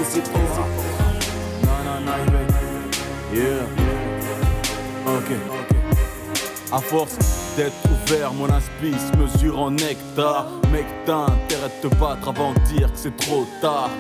c'est aura. Nanana, yeah. Ok. À force d'être ouvert, mon inspi se mesure en nectar. Mec, t'as intérêt de te battre avant de dire que c'est trop tard.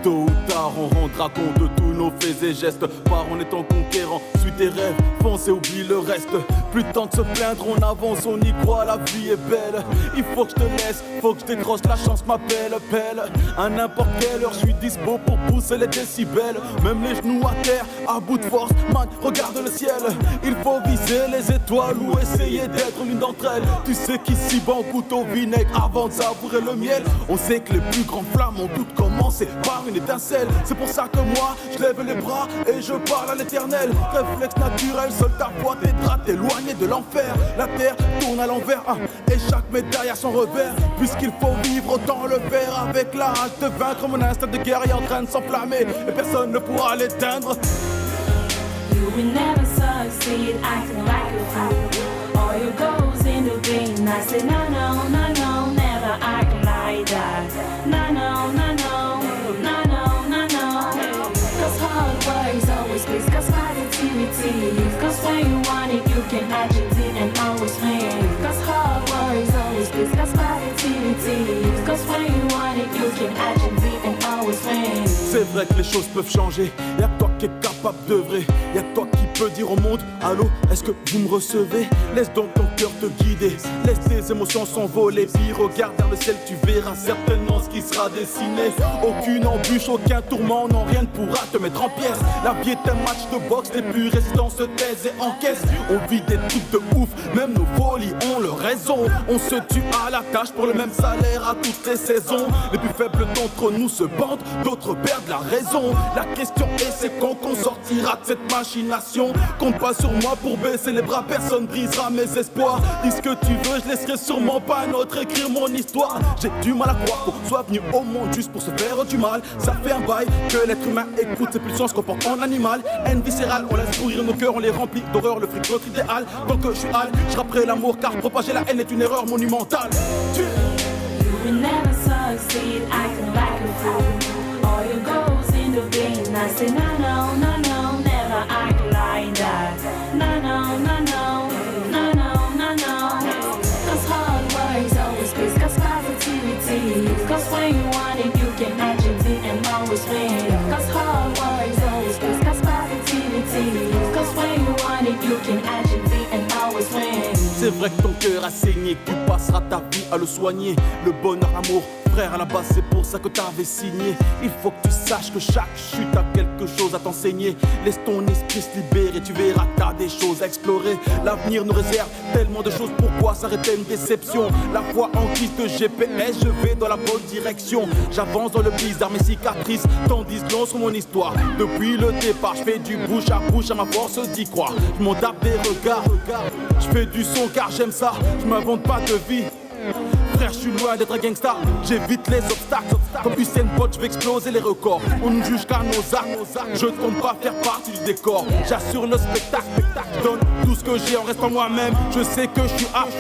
Tôt ou tard, on rendra compte de tous nos faits et gestes. Par en étant conquérant, suis tes rêves, fonce et oublie le reste. Plus de temps de se plaindre, on avance, on y croit, la vie est belle. Il faut que je te laisse, faut que je décroche, la chance m'appelle, pelle. À n'importe quelle heure, je suis dispo pour pousser les décibels. Même les genoux à terre, à bout de force, man, regarde le ciel. Il faut viser les étoiles ou essayer d'être l'une d'entre elles. Tu sais qu'ici, bon, goûte au vinaigre avant de savourer le miel. On sait que les plus grandes flammes ont toutes commencé par une étincelle. C'est pour ça que moi, je lève les bras et je parle à l'éternel. Réflexe naturel, seul ta foi t'aidera t'éloigner de l'enfer. La terre tourne à l'envers, et chaque médaille a son revers. Puisqu'il faut vivre, autant le faire avec la hâte de vaincre. Mon instinct de guerre est en train de s'enflammer et personne ne pourra l'éteindre. You will never succeed acting like a fool. All your goals in the vain. I say no, no, no, no, never act like that. No, no, no, no, no, no, no, no. Cause hard work is always peace, cause positivity. Cause when you want it, you can achieve it and always win. Cause hard work is always peace, cause positivity. Cause when you want it, you can achieve it and always win. C'est vrai que les choses peuvent changer. Y'a que toi qui es capable d'œuvrer. Y'a que toi qui peux dire au monde: allô, est-ce que vous me recevez? Laisse donc ton cœur te guider. Laisse tes émotions s'envoler. Puis regarde vers le ciel, tu verras certainement ce qui sera dessiné. Aucune embûche, aucun tourment, non, rien ne pourra te mettre en pièces. La vie est un match de boxe, les plus résistants se taisent et encaissent. On vit des trucs de ouf, même nos folies ont leur raison. On se tue à la tâche pour le même salaire à toutes les saisons. Les plus faibles d'entre nous se bandent, d'autres perdent la raison. La question est, c'est quand qu'on sortira de cette machination. Compte pas sur moi pour baisser les bras, personne brisera mes espoirs. Dis ce que tu veux, je laisserai sûrement pas un autre écrire mon histoire. J'ai du mal à croire qu'on soit venu au monde juste pour se faire du mal. Ça fait un bail que l'être humain écoute ses pulsions, se comporte en animal. Haine viscérale, on laisse pourrir nos cœurs, on les remplit d'horreur, le fric notre idéal. Tant que je suis hal, je rapperai l'amour car propager la haine est une erreur monumentale. You will never succeed acting like a fool. All your goals in the vain. I say no, no, no, no, never act like that. No, no, no, no, no, no, no, no. Cause hard work is always peace, cause positivity. Cause when you want it, you can achieve it and always win. Cause hard work is always peace, cause positivity. Cause when you want it, you can achieve it and always win. C'est vrai que ton cœur a saigné, que tu passeras ta vie à le soigner. Le bonheur, l'amour, frère, à la base c'est pour ça que t'avais signé. Il faut que tu saches que chaque chute a quelque chose à t'enseigner. Laisse ton esprit se libérer, tu verras t'as des choses à explorer. L'avenir nous réserve tellement de choses, pourquoi s'arrêter une déception? La foi en guise de GPS, je vais dans la bonne direction. J'avance dans le blizzard, mes cicatrices t'en disent long sur mon histoire. Depuis le départ, je fais du bouche à bouche à ma force d'y croire. Je m'en tape des regards, je fais du son car j'aime ça. Je m'invente pas de vie. Frère, je suis loin d'être un gangsta, j'évite les obstacles. Comme Usain Bolt, je vais exploser les records. On ne juge qu'à nos actes, je ne compte pas faire partie du décor. J'assure le spectacle, je donne tout ce que j'ai en restant moi-même. Je sais que je suis apte,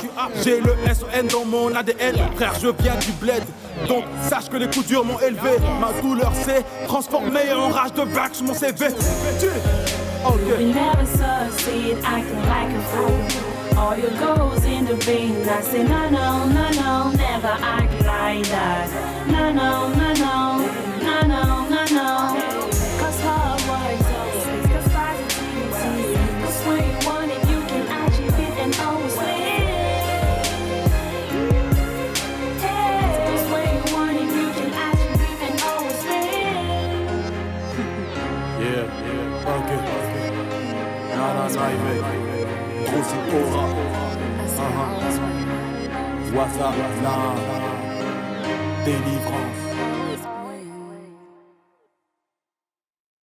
j'ai le SON dans mon ADN. Frère, je viens du bled, donc sache que les coups durs m'ont élevé. Ma douleur s'est transformée en rage de vaincre sur mon CV. You will never succeed acting like a fool. All your goals in the vain. I say no, no, no, no, never act like that. No, no, no, no, no, no, no, no. Cause hard work is always peace, cause positivity. Cause when you want it, you can achieve it and always win. Hey, cause when you want it, you can achieve it and always win. Yeah, ok. Nanana, trop c'est aura. WhatsApp, délivrance.